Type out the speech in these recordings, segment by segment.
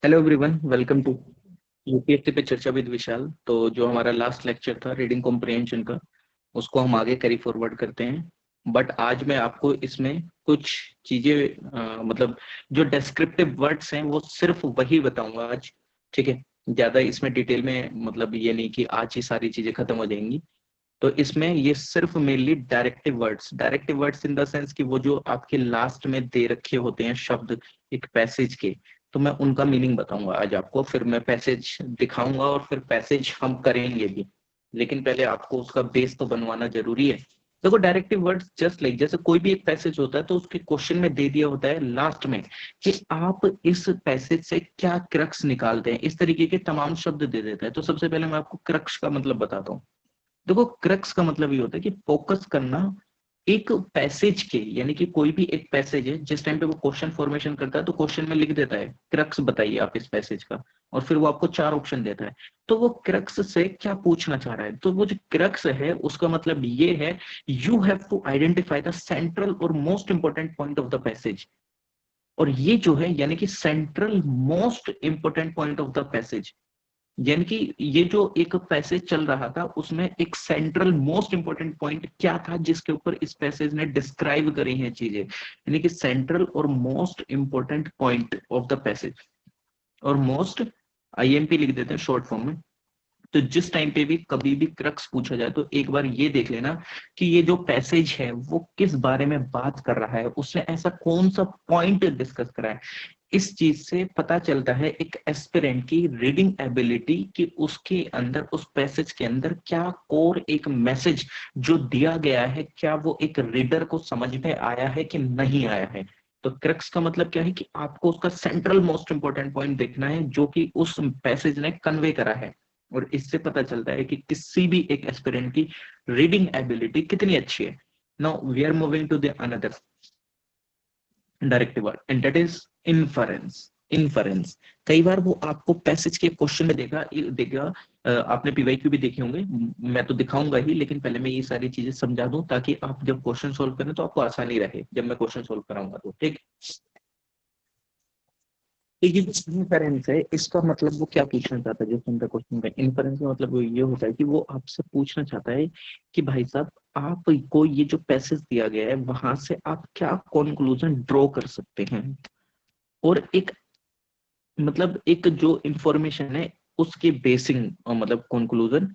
Hello everyone, welcome to UPSC पे चर्चा with Vishal. तो जो हमारा लास्ट लेक्चर था रीडिंग कॉम्प्रिहेंशन का, उसको हम आगे कैरी फॉरवर्ड करते हैं। बट आज मैं आपको इसमें कुछ चीजें मतलब जो डेस्क्रिप्टिव वर्ड्स हैं वो सिर्फ वही बताऊंगा आज। ठीक है, ज्यादा इसमें डिटेल में मतलब ये नहीं कि आज ही सारी चीजें खत्म हो जाएंगी। तो इसमें ये सिर्फ mainly directive words in the sense कि वो जो आपके लास्ट में दे रखे होते हैं शब्द एक पैसेज के, तो मैं उनका मीनिंग बताऊंगा आज आपको। फिर मैं पैसेज दिखाऊंगा और फिर पैसेज हम करेंगे भी, लेकिन पहले आपको उसका बेस तो बनवाना जरूरी है। देखो, डायरेक्टिव वर्ड्स जस्ट लाइक जैसे कोई भी एक पैसेज होता है तो उसके क्वेश्चन में दे दिया होता है लास्ट में कि आप इस पैसेज से क्या क्रक्स निकालते हैं, इस तरीके के तमाम शब्द दे देता है। तो सबसे पहले मैं आपको क्रक्स का मतलब बताता हूँ। देखो, क्रक्स का मतलब ये होता है कि फोकस करना एक पैसेज के, यानी कि कोई भी एक पैसेज है जिस टाइम पे वो क्वेश्चन फॉर्मेशन करता है तो क्वेश्चन में लिख देता है क्रक्स बताइए आप इस पैसेज का, और फिर वो आपको चार ऑप्शन देता है। तो वो क्रक्स से क्या पूछना चाह रहा है, तो वो जो क्रक्स है उसका मतलब ये है, you have to identify the central और most important point of the passage. और ये जो है यानी कि central most important point of the passage, यानी कि ये जो एक पैसेज चल रहा था उसमें एक सेंट्रल मोस्ट इंपोर्टेंट पॉइंट क्या था जिसके ऊपर इस पैसेज ने डिस्क्राइब करी हैं चीजें, यानी कि सेंट्रल और most important point of the passage. और मोस्ट आईएमपी लिख देते हैं शॉर्ट फॉर्म में। तो जिस टाइम पे भी कभी भी क्रक्स पूछा जाए तो एक बार ये देख लेना कि ये जो पैसेज है वो किस बारे में बात कर रहा है, उसने ऐसा कौन सा पॉइंट डिस्कस करा है। इस चीज से पता चलता है एक एस्पिरेंट की रीडिंग एबिलिटी कि उसके अंदर उस पैसेज के अंदर क्या कोर एक मैसेज जो दिया गया है, क्या वो एक रीडर को समझ में आया है कि नहीं आया है। तो क्रक्स का मतलब क्या है कि आपको उसका सेंट्रल मोस्ट इंपोर्टेंट पॉइंट देखना है जो कि उस पैसेज ने कन्वे करा है। और इससे पता चलता है कि किसी भी एक एस्पिरेंट की रीडिंग एबिलिटी कितनी अच्छी है। Now we are moving to the another directive word and that is inference. Inference कई बार वो आपको पैसेज के क्वेश्चन में देगा देगा आपने पीवाईक्यू भी देखे होंगे, मैं तो दिखाऊंगा ही, लेकिन पहले मैं ये सारी चीजें समझा दूं ताकि आप जब क्वेश्चन सोल्व करें तो आपको आसानी रहे जब मैं क्वेश्चन सोल्व कराऊंगा। तो ठीक, तो ये जो इन्फेरेंस है इसका मतलब वो क्या पूछना चाहता है, जो क्वेश्चन का इन्फेरेंस का मतलब वो ये होता है कि वो आपसे पूछना चाहता है कि भाई साहब आपको ये जो पैसेज दिया गया है वहां से आप क्या कंक्लूजन ड्रॉ कर सकते हैं। और एक मतलब एक जो इंफॉर्मेशन है उसके बेसिंग मतलब कंक्लूजन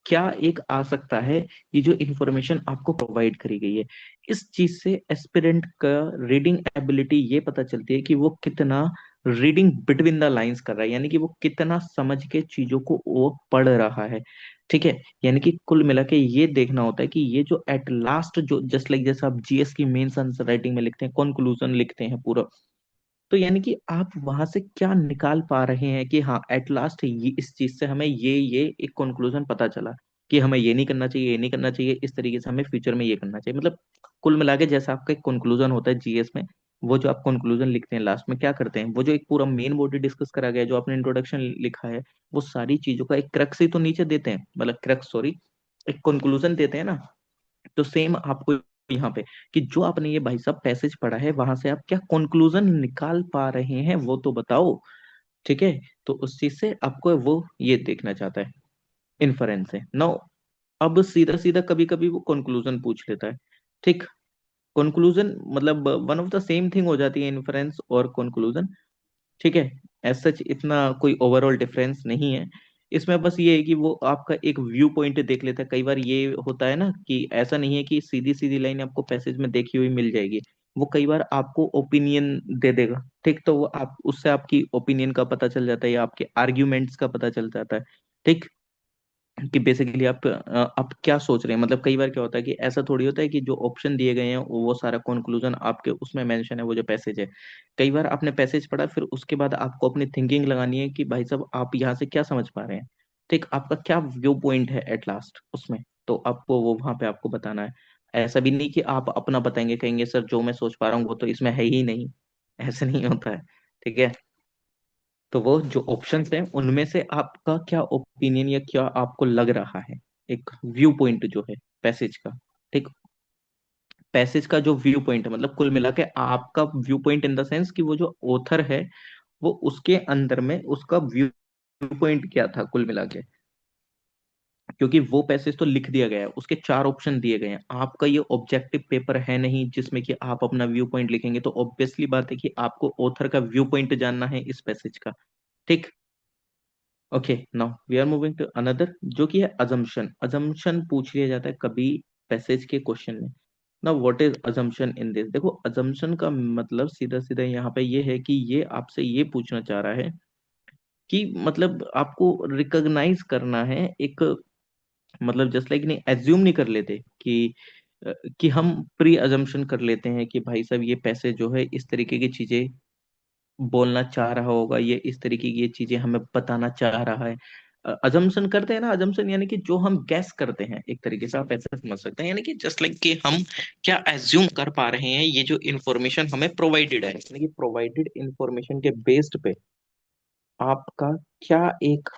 क्या एक आ सकता है, ये जो इंफॉर्मेशन आपको प्रोवाइड करी गई है। इस चीज से एस्पिरेंट का रीडिंग एबिलिटी ये पता चलती है कि वो कितना रीडिंग बिटवीन द लाइंस कर रहा है, यानी कि वो कितना समझ के चीजों को वो पढ़ रहा है। ठीक है, यानी कि कुल मिला के ये देखना होता है कि ये जो एट लास्ट जो जस्ट लाइक जैसे आप जीएस की मेंस आंसर राइटिंग में लिखते हैं कंक्लूजन लिखते हैं पूरा, तो यानी कि आप वहां से क्या निकाल पा रहे हैं कि हाँ एट लास्ट ये इस चीज से हमें ये एक कंक्लूजन पता चला कि हमें ये नहीं करना चाहिए, ये नहीं करना चाहिए, इस तरीके से हमें फ्यूचर में ये करना चाहिए। मतलब कुल मिला के जैसा आपका एक कंक्लूजन होता है जीएस में, वो जो आप कंक्लूजन लिखते हैं लास्ट में क्या करते हैं, वो जो एक पूरा मेन बॉडी डिस्कस करा गया है, जो आपने इंट्रोडक्शन लिखा है, वो सारी चीजों का एक क्रक्स ही तो नीचे देते हैं, मतलब क्रक्स सॉरी, एक कंक्लूजन देते हैं ना। तो सेम आपको यहाँ पे कि जो आपने ये भाई साहब पैसेज पढ़ा है वहां से आप क्या कंक्लूजन निकाल पा रहे हैं वो तो बताओ। ठीक है, तो उस चीज से आपको वो ये देखना चाहता है, इन्फरेंस है नो। अब सीधा सीधा कभी कभी वो कंक्लूजन पूछ लेता है। ठीक, कंक्लूजन मतलब one of the same thing हो जाती है इन्फरेंस और कंक्लूजन। ठीक है, एज सच इतना कोई ओवरऑल डिफरेंस नहीं है। इसमें बस ये है कि वो आपका एक व्यू पॉइंट देख लेता है। कई बार ये होता है ना कि ऐसा नहीं है कि सीधी सीधी लाइन आपको पैसेज में देखी हुई मिल जाएगी, वो कई बार आपको ओपिनियन दे देगा। ठीक, तो वो आप उससे आपकी ओपिनियन का पता चल जाता है या आपके आर्ग्यूमेंट्स का पता चल जाता है। ठीक, कि बेसिकली आप क्या सोच रहे हैं। मतलब कई बार क्या होता है कि ऐसा थोड़ी होता है कि जो ऑप्शन दिए गए हैं वो सारा कंक्लूजन आपके उसमें मेंशन है, वो जो पैसेज है। कई बार आपने पैसेज पढ़ा फिर उसके बाद आपको अपनी थिंकिंग लगानी है कि भाई साहब आप यहाँ से क्या समझ पा रहे हैं। ठीक, आपका क्या व्यू पॉइंट है एट लास्ट उसमें, तो आपको वो वहां पे आपको बताना है। ऐसा भी नहीं कि आप अपना बताएंगे कहेंगे सर जो मैं सोच पा रहा हूँ वो तो इसमें है ही नहीं, ऐसे नहीं होता है। ठीक है, तो वो जो ऑप्शंस हैं उनमें से आपका क्या ओपिनियन या क्या आपको लग रहा है, एक व्यू पॉइंट जो है पैसेज का। ठीक, पैसेज का जो व्यू पॉइंट है मतलब कुल मिला के आपका view point in the sense कि वो जो ऑथर है वो उसके अंदर में उसका व्यू पॉइंट क्या था कुल मिला के, क्योंकि वो पैसेज तो लिख दिया गया है, उसके चार ऑप्शन दिए गए हैं। आपका ये ऑब्जेक्टिव पेपर है नहीं जिसमें कि आप अपना व्यू पॉइंट लिखेंगे, तो ऑब्वियसली बात है कि आपको ऑथर का व्यू पॉइंट जानना है इस पैसेज का। ठीक। Okay, now we are moving to another, जो कि है अजम्पशन। अजम्पशन पूछ लिया जाता है कभी पैसेज के क्वेश्चन में। Now what is assumption in this? देखो, अजम्पशन का मतलब सीधा सीधा यहाँ पे ये है कि ये आपसे ये पूछना चाह रहा है कि मतलब आपको रिकॉग्नाइज करना है एक, मतलब जस्ट लाइक नहीं, एज्यूम नहीं कर लेते कि हम प्री अजम्पशन कर लेते हैं कि भाई साहब ये पैसे जो है इस तरीके की चीजें बोलना चाह रहा होगा, ये इस तरीके की ये चीजें हमें बताना चाह रहा है। अजम्पशन करते हैं ना, अजम्पशन यानी कि जो हम गैस करते हैं, एक तरीके से आप ऐसे समझ सकते हैं, यानी कि जस्ट लाइक कि हम क्या एज्यूम कर पा रहे हैं, ये जो इन्फॉर्मेशन हमें प्रोवाइडेड है, यानी कि प्रोवाइडेड इन्फॉर्मेशन के बेस्ड पे आपका क्या एक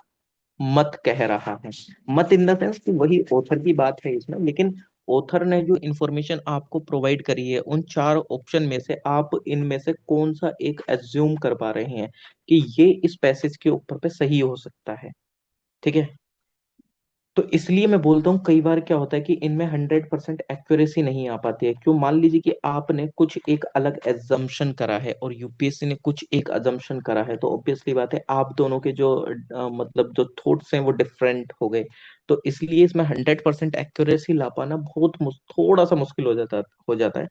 मत कह रहा है। मत इन द सेंस कि वही ऑथर की बात है इसमें, लेकिन ऑथर ने जो इंफॉर्मेशन आपको प्रोवाइड करी है उन चार ऑप्शन में से आप इनमें से कौन सा एक एज्यूम कर पा रहे हैं कि ये इस पैसेज के ऊपर पे सही हो सकता है। ठीक है। तो इसलिए मैं बोलता हूँ कई बार क्या होता है कि इनमें 100% एक्यूरेसी नहीं आ पाती है। क्यों? मान लीजिए कि आपने कुछ एक अलग एजम्पशन करा है और यूपीएससी ने कुछ एक अजम्पशन करा है, तो ऑब्वियसली बात है आप दोनों के जो मतलब जो थॉट्स हैं वो डिफरेंट हो गए। तो इसलिए इसमें 100% एक्यूरेसी ला पाना थोड़ा सा मुश्किल हो जाता है।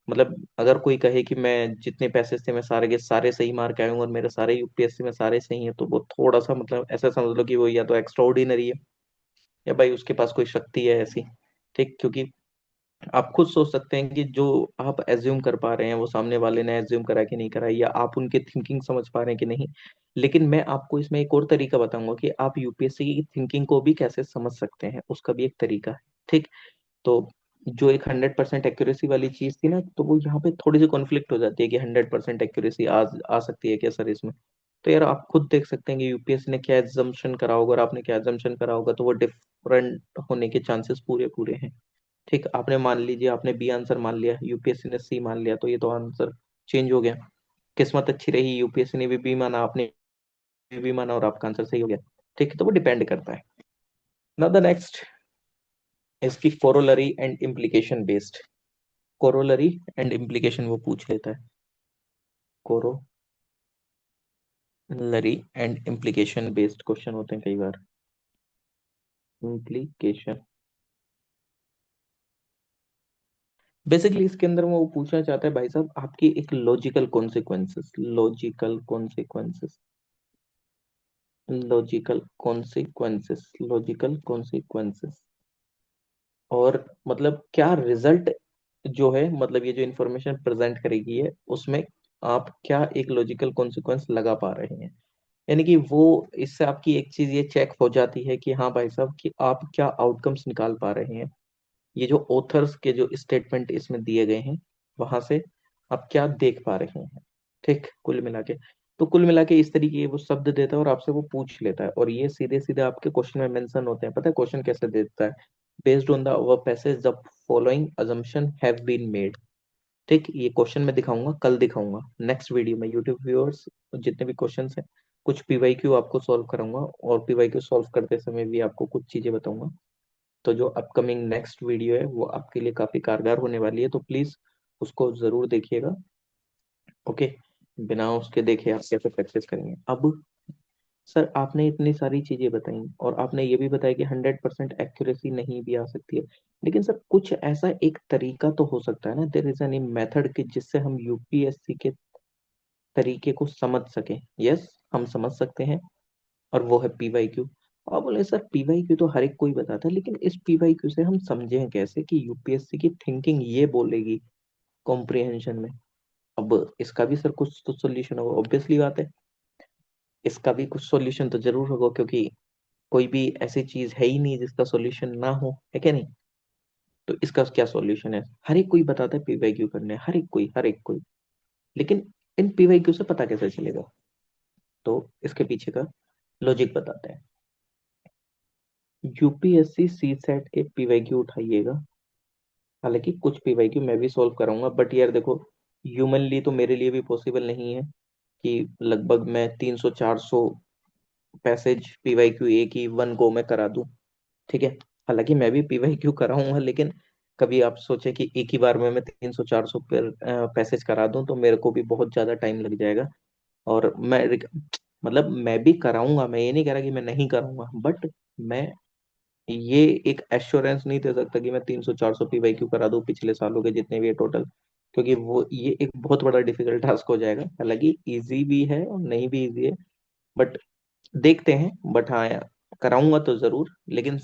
मतलब अगर कोई कहे कि मैं जितने पैसे थे मैं सारे के सारे सही मार के आया हूँ और मेरे सारे यूपीएससी में सारे सही है, तो वो थोड़ा सा मतलब ऐसा समझ लो कि वो या तो एक्स्ट्रा ऑर्डिनरी है या भाई उसके पास कोई शक्ति है ऐसी। ठीक। क्योंकि आप खुद सोच सकते हैं कि जो आप एज्यूम कर पा रहे हैं वो सामने वाले ने एज्यूम करा कि नहीं करा, या आप उनके थिंकिंग समझ पा रहे हैं कि नहीं। लेकिन मैं आपको इसमें एक और तरीका बताऊंगा कि आप यूपीएससी की थिंकिंग को भी कैसे समझ सकते हैं, उसका भी एक तरीका है। ठीक। तो जो एक 100% एक्यूरेसी वाली चीज थी ना, तो वो यहाँ पे थोड़ी सी कॉन्फ्लिक्ट हो जाती है कि 100% एक्यूरेसी आ सकती है क्या सर इसमें? तो यार आप खुद देख सकते हैं कि यूपीएससी ने क्या एजम्पशन करा होगा और आपने क्या एजम्पशन करा होगा, तो वो डिफरेंट होने के चांसेस पूरे पूरे हैं। ठीक। आपने मान लीजिए आपने बी आंसर मान लिया, यूपीएससी ने सी मान लिया, तो ये तो आंसर चेंज हो गया। किस्मत अच्छी रही, यूपीएससी ने भी बी माना, आपने भी माना और आपका आंसर सही हो गया। ठीक है। तो वो डिपेंड करता है। नाउ द नेक्स्ट, इसकी corollary and implication based. Corollary and implication वो पूछ लेता है। Corollary and implication based question होते हैं कई बार। इम्प्लीकेशन बेसिकली इसके अंदर वो पूछना चाहता है भाई साहब आपकी एक लॉजिकल कॉन्सिक्वेंसेस, लॉजिकल कॉन्सिक्वेंसेस और मतलब क्या रिजल्ट जो है, मतलब ये जो इंफॉर्मेशन प्रेजेंट करेगी है उसमें आप क्या एक लॉजिकल कॉन्सिक्वेंस लगा पा रहे हैं। यानी कि वो इससे आपकी एक चीज ये चेक हो जाती है कि हाँ भाई साहब कि आप क्या आउटकम्स निकाल पा रहे हैं, ये जो ऑथर्स के जो स्टेटमेंट इसमें दिए गए हैं वहां से आप क्या देख पा रहे हैं। ठीक। कुल मिला के, तो कुल मिला के इस तरीके के वो शब्द देता है और आपसे वो पूछ लेता है, और ये सीधे सीधे आपके क्वेश्चन में मेंशन होते हैं। पता है क्वेश्चन कैसे देता है? Based on the our passage the following assumption have been made. ठीक। ये क्वेश्चन मैं दिखाऊंगा, कल दिखाऊंगा नेक्स्ट वीडियो में। यूट्यूब व्यूअर्स जितने भी क्वेश्चंस हैं, कुछ पीवाईक्यू आपको सॉल्व कराऊंगा, और पीवाईक्यू सॉल्व करते समय भी आपको कुछ चीजें बताऊंगा। तो जो अपकमिंग नेक्स्ट वीडियो है वो आपके लिए काफी कारगर होने वाली है, तो प्लीज उसको जरूर देखिएगा। ओके। बिना उसके देखे आप कैसे प्रैक्टिस करेंगे? अब सर आपने इतनी सारी चीजें बताई और आपने ये भी बताया कि 100% एक्यूरेसी नहीं भी आ सकती है, लेकिन सर कुछ ऐसा एक तरीका तो हो सकता है ना, देयर इज एनी मेथड कि जिससे हम यूपीएससी के तरीके को समझ सकें। यस, हम समझ सकते हैं, और वो है पीवाईक्यू। आप बोले सर पीवाईक्यू तो हर एक कोई बताता है, लेकिन इस पीवाईक्यू से हम समझें कैसे कि यूपीएससी की थिंकिंग ये बोलेगी कॉम्प्रिहेंशन में? अब इसका भी सर कुछ तो सॉल्यूशन होगा, ऑब्वियसली बात है। इसका भी कुछ सॉल्यूशन तो जरूर होगा, क्योंकि कोई भी ऐसी चीज है ही नहीं जिसका सॉल्यूशन ना हो, है क्या नहीं? तो इसका क्या सॉल्यूशन है? हर एक कोई बताता है पीवाईक्यू करने, हर एक कोई। लेकिन इन पीवाईक्यू से पता कैसे चलेगा? तो इसके पीछे का लॉजिक बताते हैं। यूपीएससी सी सेट के पीवाईक्यू उठाइएगा। हालांकि कुछ पीवाईक्यू मैं भी सॉल्व कराऊंगा, बट यार देखो ह्यूमनली तो मेरे लिए भी पॉसिबल नहीं है। कि लगभग मैं 300-400 पैसेज पीवाईक्यू एक ही वन गो में करा दूं। ठीक है, हालांकि मैं भी पीवाईक्यू कराऊंगा, लेकिन कभी आप सोचे कि एक ही बार में मैं 300-400 पैसेज करा दूं तो मेरे को भी बहुत ज्यादा टाइम लग जाएगा। और मतलब मैं भी कराऊंगा, मैं ये नहीं कह रहा कि मैं नहीं कराऊंगा, बट मैं ये एक एश्योरेंस नहीं दे सकता कि मैं 300-400 पीवाईक्यू करा दूं पिछले सालों के जितने भी है टोटल, क्योंकि वो ये एक बहुत बड़ा डिफिकल्ट टास्क हो जाएगा। हालांकि इजी भी है और नहीं भी इजी है, बट देखते हैं। बट हाँ यार, कराऊंगा तो जरूर, लेकिन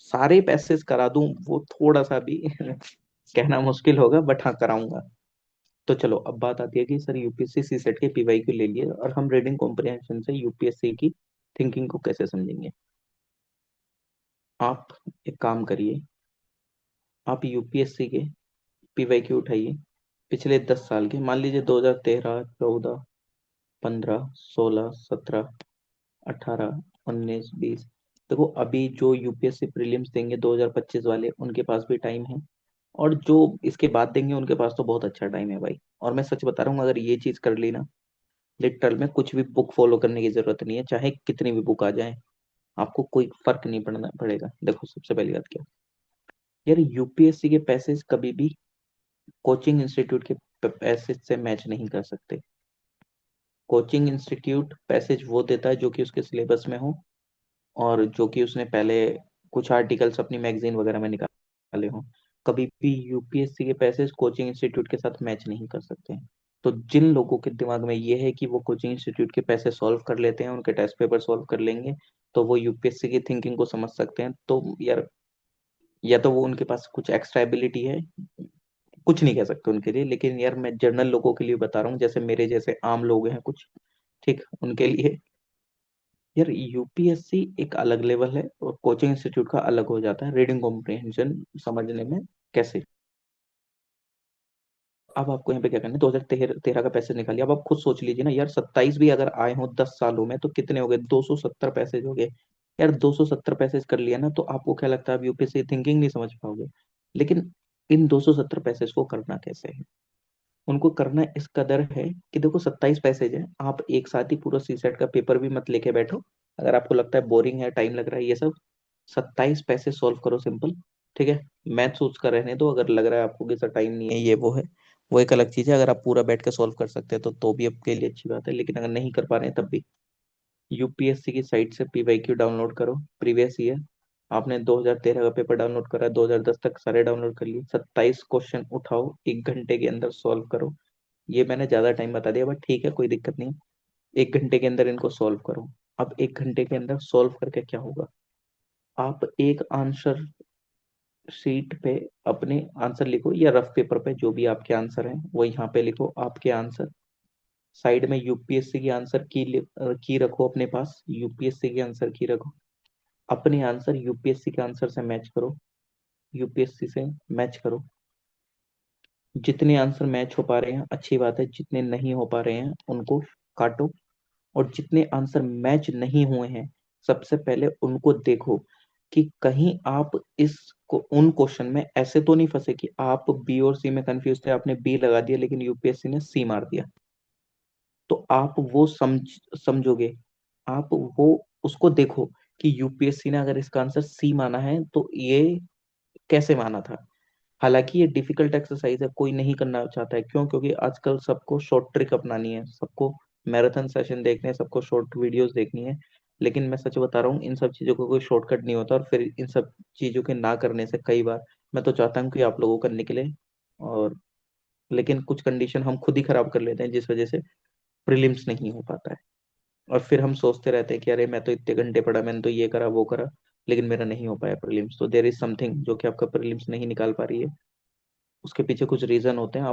सारे पैसेज करा दूं वो थोड़ा सा भी कहना मुश्किल होगा, बट हाँ कराऊंगा। तो चलो अब बात आती है कि सर यूपीएससी सी सेट के पीवाईक्यू ले लिए और हम रीडिंग कॉम्प्रिहेंशन से यूपीएससी की थिंकिंग को कैसे समझेंगे। आप एक काम करिए, आप यूपीएससी के पीवाईक्यू उठाइए पिछले 10 साल के, मान लीजिए 2013, 14, 15, 16, 17, 18, 19, 20। देखो अभी जो यूपीएससी प्रीलिम्स देंगे 2025 वाले, उनके पास भी टाइम है, और जो इसके बाद देंगे उनके पास तो बहुत अच्छा टाइम है भाई। और मैं सच बता रहा हूँ, अगर ये चीज कर ली ना, लिटरल में कुछ भी बुक फॉलो करने की जरूरत नहीं है, चाहे कितनी भी बुक आ जाए, आपको कोई फर्क नहीं पड़ना पड़ेगा। देखो सबसे पहली बात क्या, यार यूपीएससी के पैसेज कभी भी कोचिंग इंस्टीट्यूट के पैसेज से मैच नहीं कर सकते। कोचिंग इंस्टीट्यूट पैसेज वो देता है जो कि उसके सिलेबस में हो, और जो कि उसने पहले कुछ आर्टिकल्स अपनी मैगजीन वगैरह में निकाले हों। कभी भी यूपीएससी के पैसेज कोचिंग इंस्टीट्यूट के साथ मैच नहीं कर सकते। तो जिन लोगों के दिमाग में ये है कि वो कोचिंग इंस्टीट्यूट के पैसे सॉल्व कर लेते हैं, उनके टेस्ट पेपर सॉल्व कर लेंगे, तो वो यूपीएससी की थिंकिंग को समझ सकते हैं। तो यार, या तो वो उनके पास कुछ एक्स्ट्रा एबिलिटी है, कुछ नहीं कह सकते उनके लिए, लेकिन यार मैं जनरल लोगों के लिए बता रहा हूँ, जैसे मेरे जैसे आम लोग हैं कुछ, ठीक, उनके लिए यार यूपीएससी एक अलग लेवल है और कोचिंग इंस्टीट्यूट का अलग हो जाता है रीडिंग कॉम्प्रिहेंशन समझने में। कैसे, अब आपको यहाँ पे क्या करना है, 2013 का पैसेज निकालिए। अब आप खुद सोच लीजिए ना यार, 27 भी अगर आए हो 10 सालों में तो कितने हो गए, 270 पैसेज हो गए। यार 270 पैसेज कर लिया ना, तो आपको क्या लगता है आप यूपीएससी थिंकिंग नहीं समझ पाओगे। लेकिन इन 270 पैसेज को करना कैसे है, उनको करना इस कदर है कि देखो 27 पैसेज है, आप एक साथ ही पूरा सी सेट का पेपर भी मत लेके बैठो। अगर आपको लगता है बोरिंग है, टाइम लग रहा है ये सब, 27 पैसेज सॉल्व करो सिंपल। ठीक है, मैथ्स उसका रहने दो, अगर लग रहा है आपको कि सर टाइम नहीं है ये वो है, वो एक अलग चीज है। अगर आप पूरा बैठ के सॉल्व कर सकते हैं तो भी आपके लिए अच्छी बात है, लेकिन अगर नहीं कर पा रहे हैं तब भी यूपीएससी की साइट से पीवाईक्यू डाउनलोड करो प्रीवियस ईयर। आपने 2013 का पेपर डाउनलोड करा, 2010 तक सारे डाउनलोड कर लिए, 27 क्वेश्चन उठाओ, 1 घंटे के अंदर सॉल्व करो। ये मैंने ज्यादा टाइम बता दिया, बट ठीक है कोई दिक्कत नहीं। 1 घंटे के अंदर इनको सॉल्व करो। अब 1 घंटे के अंदर सॉल्व करके क्या होगा, आप एक आंसर शीट पे अपने आंसर लिखो, या रफ पेपर पे जो भी आपके आंसर हैं वो यहाँ पे लिखो आपके आंसर। साइड में यूपीएससी की आंसर की रखो अपने पास, यूपीएससी की आंसर की रखो। अपने आंसर यूपीएससी के आंसर से मैच करो, यूपीएससी से मैच करो। जितने आंसर मैच हो पा रहे हैं अच्छी बात है, जितने नहीं हो पा रहे हैं उनको काटो। और जितने आंसर मैच नहीं हुए हैं, सबसे पहले उनको देखो कि कहीं आप इस उन क्वेश्चन में ऐसे तो नहीं फंसे कि आप बी और सी में कंफ्यूज थे, आपने बी लगा दिया लेकिन यूपीएससी ने सी मार दिया। तो आप वो समझोगे, आप वो उसको देखो कि यूपीएससी ने अगर इसका आंसर सी माना है तो ये कैसे माना था। हालांकि ये डिफिकल्ट एक्सरसाइज है, कोई नहीं करना चाहता है, क्यों? क्योंकि आजकल सबको शॉर्ट ट्रिक अपनानी है, सबको मैराथन सेशन देखने हैं, सबको शॉर्ट वीडियोस देखनी है। लेकिन मैं सच बता रहा हूँ, इन सब चीजों को कोई शॉर्टकट नहीं होता, और फिर इन सब चीजों के ना करने से कई बार मैं तो चाहता हूँ कि आप लोगों का निकले, और लेकिन कुछ कंडीशन हम खुद ही खराब कर लेते हैं जिस वजह से प्रीलिम्स नहीं हो पाता है। और फिर हम सोचते रहते हैं कि अरे मैं तो इतने घंटे पढ़ा, मैंने तो ये करा वो करा, लेकिन मेरा नहीं हो पाया प्रीलिम्स। तो देयर इज समथिंग जो कि आपका प्रीलिम्स नहीं निकाल पा रही है, उसके पीछे कुछ रीजन होते हैं,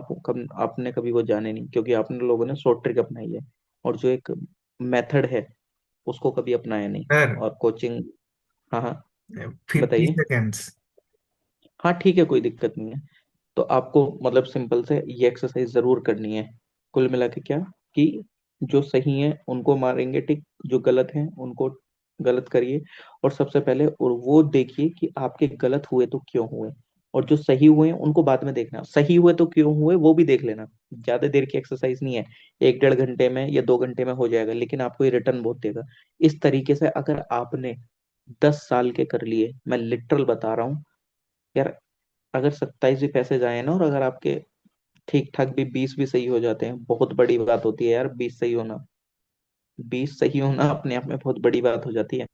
आपने कभी वो जाने नहीं, क्योंकि आपने लोगों ने शॉर्ट ट्रिक अपनाई है, और जो एक मेथड है उसको कभी अपनाया नहीं। सर और कोचिंग, हाँ हाँ 50 बताइए। सेकेंड्स हाँ ठीक है, कोई दिक्कत नहीं है। तो आपको मतलब सिंपल से ये एक्सरसाइज जरूर करनी है। कुल मिला के क्या, कि जो सही है उनको मारेंगे टिक, जो गलत है उनको गलत करिए। और सबसे पहले और वो देखिए कि आपके गलत हुए तो क्यों हुए। और जो सही हुए हैं उनको बाद में देखना, सही हुए तो क्यों हुए वो भी देख लेना। ज्यादा देर की एक्सरसाइज नहीं है, 1 1.5 घंटे में या 2 घंटे में हो जाएगा, लेकिन आपको ये रिटर्न बहुत देगा। इस तरीके से अगर आपने 10 साल के कर लिए, मैं लिटरल बता रहा हूँ यार, अगर 27 भी पैसे जाए ना, और अगर आपके ठीक ठाक भी 20 भी सही हो जाते हैं, बहुत बड़ी बात होती है यार 20 सही होना। 20 सही होना अपने आप में बहुत बड़ी बात हो जाती है।